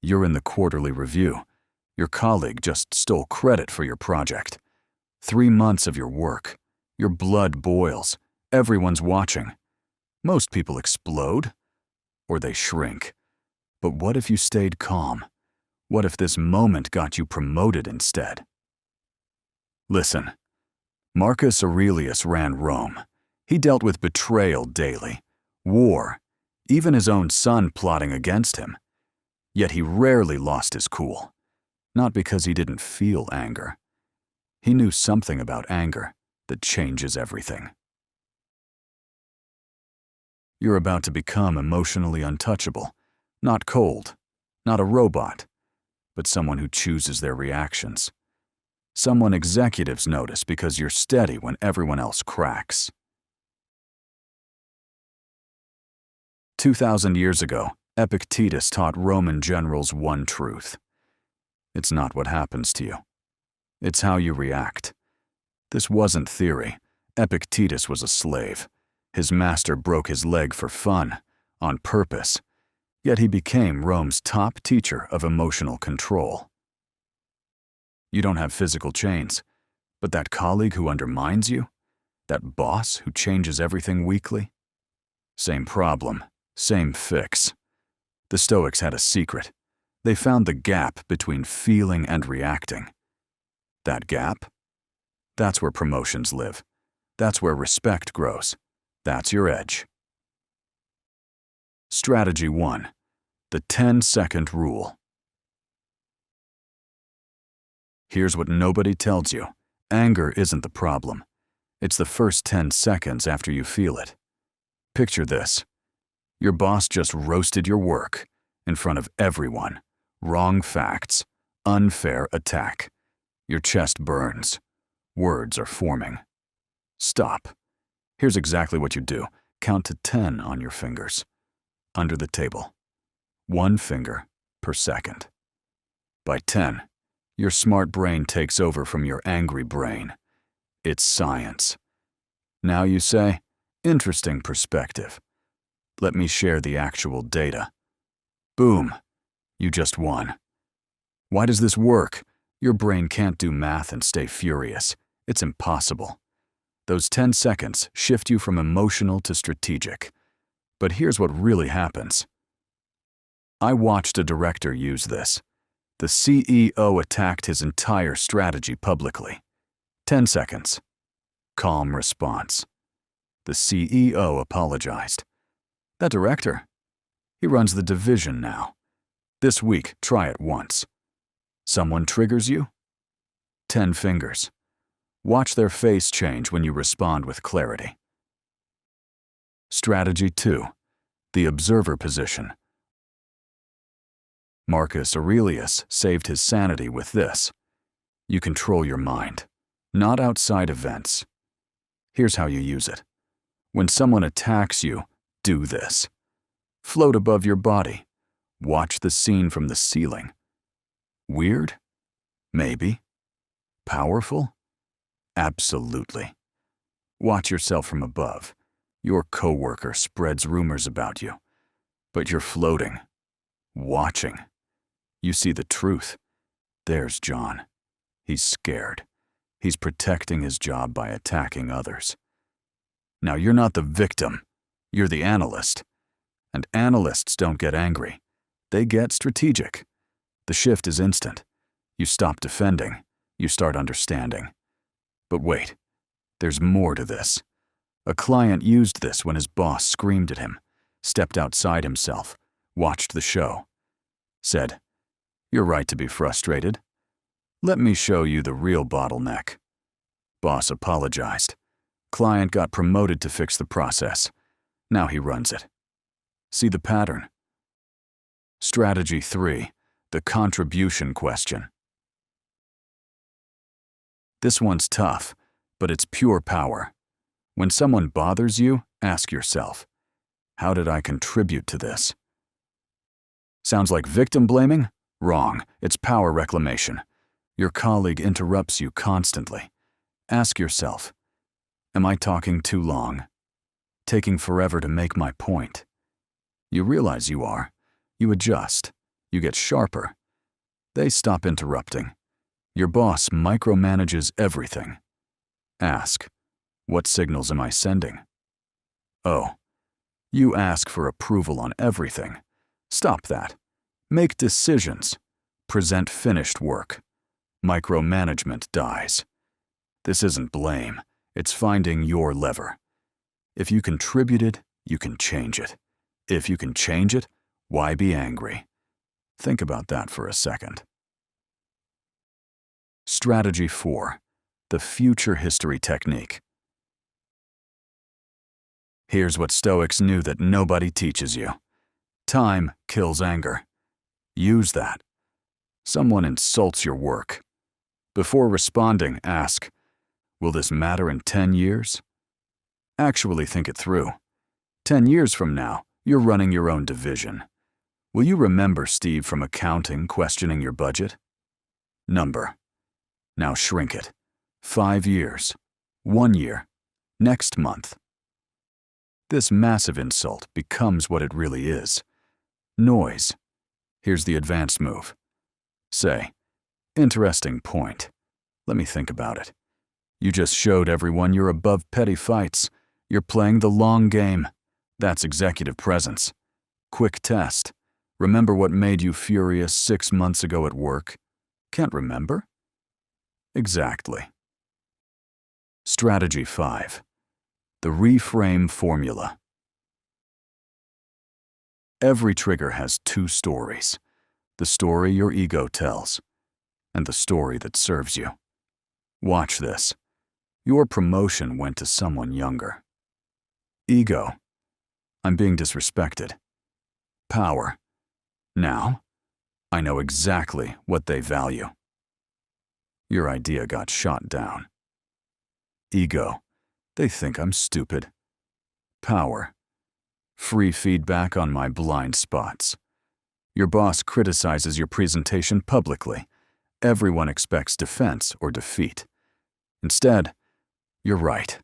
You're in the quarterly review. Your colleague just stole credit for your project. 3 months of your work. Your blood boils. Everyone's watching. Most people explode, or they shrink. But what if you stayed calm? What if this moment got you promoted instead? Listen, Marcus Aurelius ran Rome. He dealt with betrayal daily, war, even his own son plotting against him. Yet he rarely lost his cool. Not because he didn't feel anger. He knew something about anger that changes everything. You're about to become emotionally untouchable, not cold, not a robot, but someone who chooses their reactions. Someone executives notice because you're steady when everyone else cracks. 2,000 years ago, Epictetus taught Roman generals one truth. It's not what happens to you. It's how you react. This wasn't theory. Epictetus was a slave. His master broke his leg for fun, on purpose. Yet he became Rome's top teacher of emotional control. You don't have physical chains, but that colleague who undermines you, that boss who changes everything weekly, same problem, same fix. The Stoics had a secret. They found the gap between feeling and reacting. That gap? That's where promotions live. That's where respect grows. That's your edge. Strategy 1. The 10-second rule. Here's what nobody tells you. Anger isn't the problem. It's the first 10 seconds after you feel it. Picture this. Your boss just roasted your work in front of everyone. Wrong facts. Unfair attack. Your chest burns. Words are forming. Stop. Here's exactly what you do. Count to 10 on your fingers. Under the table. 1 finger per second. By 10, your smart brain takes over from your angry brain. It's science. Now you say, interesting perspective. Let me share the actual data. Boom, you just won. Why does this work? Your brain can't do math and stay furious. It's impossible. Those 10 seconds shift you from emotional to strategic. But here's what really happens. I watched a director use this. The CEO attacked his entire strategy publicly. 10 seconds. Calm response. The CEO apologized. That director, he runs the division now. This week, try it once. Someone triggers you? 10 fingers. Watch their face change when you respond with clarity. Strategy 2. The observer position. Marcus Aurelius saved his sanity with this. You control your mind, not outside events. Here's how you use it. When someone attacks you, do this. Float above your body. Watch the scene from the ceiling. Weird? Maybe. Powerful? Absolutely. Watch yourself from above. Your coworker spreads rumors about you, but you're floating, watching. You see the truth. There's John. He's scared. He's protecting his job by attacking others. Now you're not the victim. You're the analyst. And analysts don't get angry. They get strategic. The shift is instant. You stop defending. You start understanding. But wait, there's more to this. A client used this when his boss screamed at him, stepped outside himself, watched the show, said, "You're right to be frustrated. Let me show you the real bottleneck." Boss apologized. Client got promoted to fix the process. Now he runs it. See the pattern? Strategy 3. The contribution question. This one's tough, but it's pure power. When someone bothers you, ask yourself, how did I contribute to this? Sounds like victim blaming? Wrong. It's power reclamation. Your colleague interrupts you constantly. Ask yourself, am I talking too long? Taking forever to make my point? You realize you are. You adjust. You get sharper. They stop interrupting. Your boss micromanages everything. Ask, what signals am I sending? Oh, you ask for approval on everything. Stop that. Make decisions. Present finished work. Micromanagement dies. This isn't blame. It's finding your lever. If you contributed, you can change it. If you can change it, why be angry? Think about that for a second. Strategy 4. The future history technique. Here's what Stoics knew that nobody teaches you. Time kills anger. Use that. Someone insults your work. Before responding, ask, will this matter in 10 years? Actually think it through. 10 years from now, you're running your own division. Will you remember Steve from accounting questioning your budget? Number. Now shrink it. 5 years. 1 year. Next month. This massive insult becomes what it really is. Noise. Here's the advanced move. Say, interesting point. Let me think about it. You just showed everyone you're above petty fights. You're playing the long game. That's executive presence. Quick test. Remember what made you furious 6 months ago at work? Can't remember? Exactly. Strategy 5. The reframe formula. Every trigger has 2 stories. The story your ego tells, and the story that serves you. Watch this. Your promotion went to someone younger. Ego. I'm being disrespected. Power. Now, I know exactly what they value. Your idea got shot down. Ego. They think I'm stupid. Power. Free feedback on my blind spots. Your boss criticizes your presentation publicly. Everyone expects defense or defeat. Instead, you're right.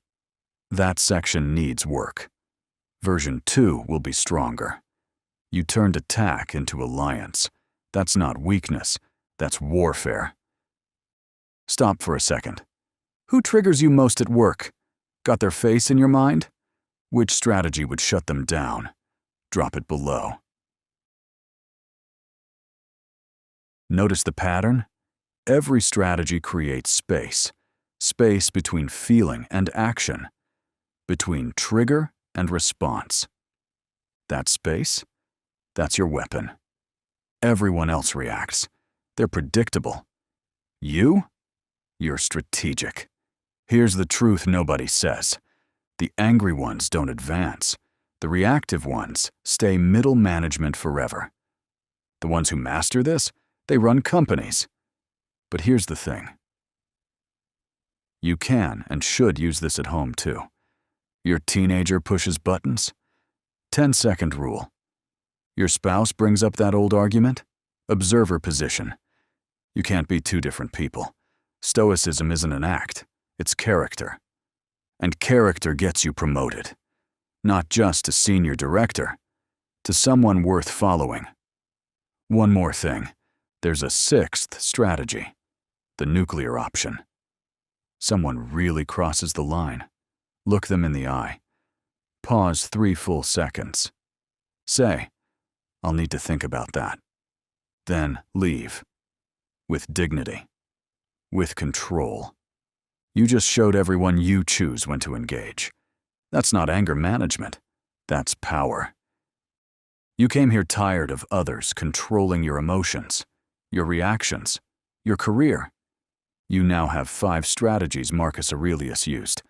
That section needs work. Version 2 will be stronger. You turned attack into alliance. That's not weakness, that's warfare. Stop for a second. Who triggers you most at work? Got their face in your mind? Which strategy would shut them down? Drop it below. Notice the pattern? Every strategy creates space. Space between feeling and action. Between trigger and response. That space? That's your weapon. Everyone else reacts. They're predictable. You? You're strategic. Here's the truth nobody says. The angry ones don't advance. The reactive ones stay middle management forever. The ones who master this, they run companies. But here's the thing. You can and should use this at home too. Your teenager pushes buttons? 10-second rule. Your spouse brings up that old argument? Observer position. You can't be 2 different people. Stoicism isn't an act, it's character. And character gets you promoted. Not just to senior director, to someone worth following. One more thing. There's a 6th strategy. The nuclear option. Someone really crosses the line. Look them in the eye. Pause 3 full seconds. Say, I'll need to think about that. Then leave. With dignity. With control. You just showed everyone you choose when to engage. That's not anger management. That's power. You came here tired of others controlling your emotions, your reactions, your career. You now have 5 strategies Marcus Aurelius used.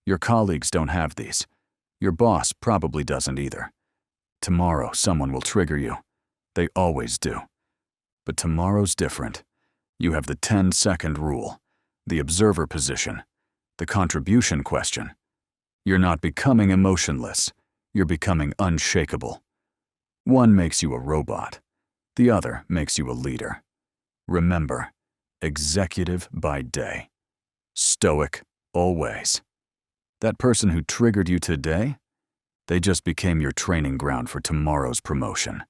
Your colleagues don't have these. Your boss probably doesn't either. Tomorrow, someone will trigger you. They always do. But tomorrow's different. You have the 10-second rule, the observer position, the contribution question. You're not becoming emotionless. You're becoming unshakable. One makes you a robot. The other makes you a leader. Remember, executive by day. Stoic always. That person who triggered you today, they just became your training ground for tomorrow's promotion.